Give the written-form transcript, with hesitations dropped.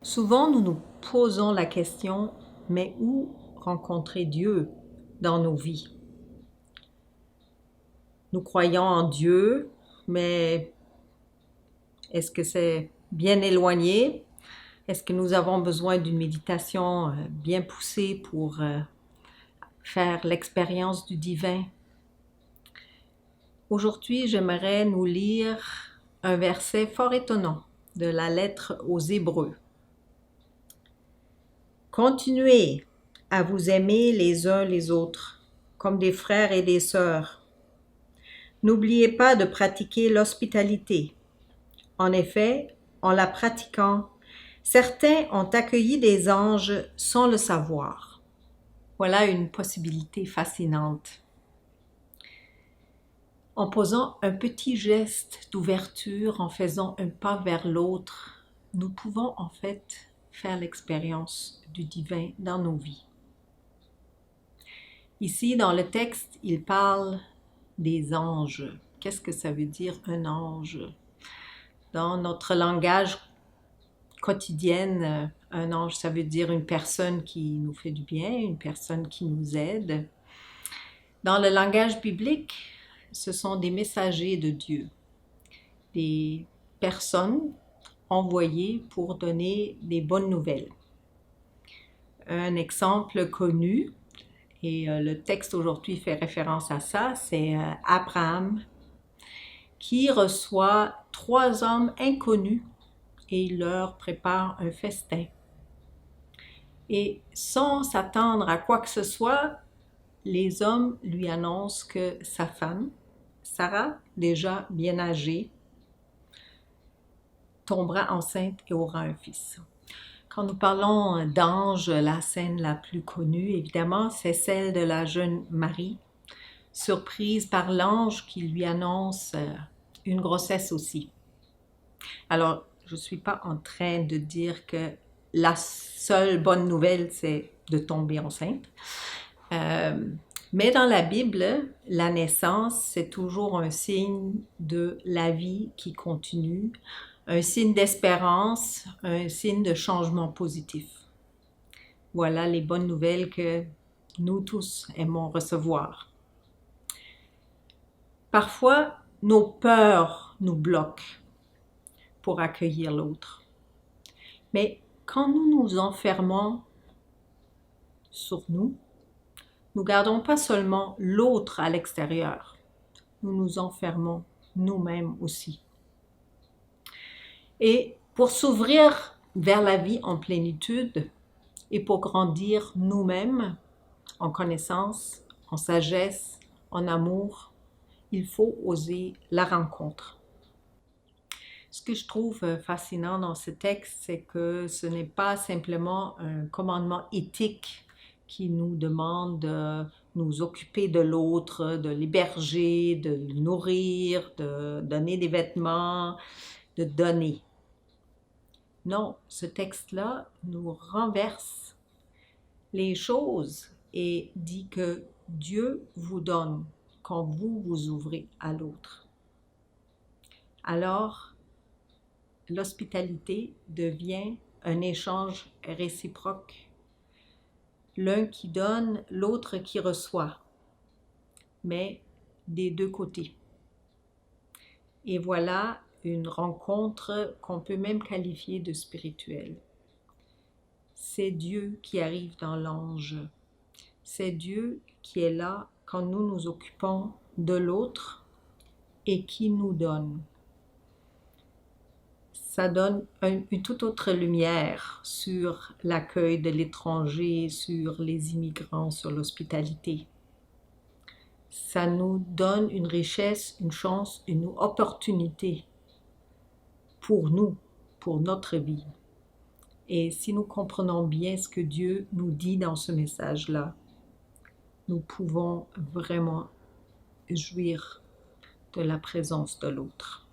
Souvent, nous nous posons la question, mais où rencontrer Dieu dans nos vies? Nous croyons en Dieu, mais est-ce que c'est bien éloigné? Est-ce que nous avons besoin d'une méditation bien poussée pour faire l'expérience du divin? Aujourd'hui, j'aimerais nous lire un verset fort étonnant de la lettre aux Hébreux. Continuez à vous aimer les uns les autres, comme des frères et des sœurs. N'oubliez pas de pratiquer l'hospitalité. En effet, en la pratiquant, certains ont accueilli des anges sans le savoir. Voilà une possibilité fascinante. En posant un petit geste d'ouverture, en faisant un pas vers l'autre, nous pouvons en fait faire l'expérience du divin dans nos vies. Ici, dans le texte, il parle des anges. Qu'est-ce que ça veut dire un ange? Dans notre langage quotidien, un ange, ça veut dire une personne qui nous fait du bien, une personne qui nous aide. Dans le langage biblique, ce sont des messagers de Dieu, des personnes envoyées pour donner des bonnes nouvelles. Un exemple connu, et le texte aujourd'hui fait référence à ça, c'est Abraham qui reçoit 3 hommes inconnus et il leur prépare un festin. Et sans s'attendre à quoi que ce soit, les hommes lui annoncent que sa femme, Sarah, déjà bien âgée, tombera enceinte et aura un fils. Quand nous parlons d'anges, la scène la plus connue, évidemment, c'est celle de la jeune Marie, surprise par l'ange qui lui annonce une grossesse aussi. Alors, je ne suis pas en train de dire que la seule bonne nouvelle, c'est de tomber enceinte. Mais dans la Bible, la naissance, c'est toujours un signe de la vie qui continue, un signe d'espérance, un signe de changement positif. Voilà les bonnes nouvelles que nous tous aimons recevoir. Parfois, nos peurs nous bloquent pour accueillir l'autre. Mais quand nous nous enfermons sur nous, nous gardons pas seulement l'autre à l'extérieur, nous nous enfermons nous-mêmes aussi. Et pour s'ouvrir vers la vie en plénitude et pour grandir nous-mêmes en connaissance, en sagesse, en amour, il faut oser la rencontre. Ce que je trouve fascinant dans ce texte, c'est que ce n'est pas simplement un commandement éthique qui nous demande de nous occuper de l'autre, de l'héberger, de le nourrir, de donner des vêtements, de donner. Non, ce texte-là nous renverse les choses et dit que Dieu vous donne quand vous vous ouvrez à l'autre. Alors, l'hospitalité devient un échange réciproque. L'un qui donne, l'autre qui reçoit, mais des deux côtés. Et voilà une rencontre qu'on peut même qualifier de spirituelle. C'est Dieu qui arrive dans l'ange. C'est Dieu qui est là quand nous nous occupons de l'autre et qui nous donne. Ça donne une toute autre lumière sur l'accueil de l'étranger, sur les immigrants, sur l'hospitalité. Ça nous donne une richesse, une chance, une opportunité pour nous, pour notre vie. Et si nous comprenons bien ce que Dieu nous dit dans ce message-là, nous pouvons vraiment jouir de la présence de l'autre.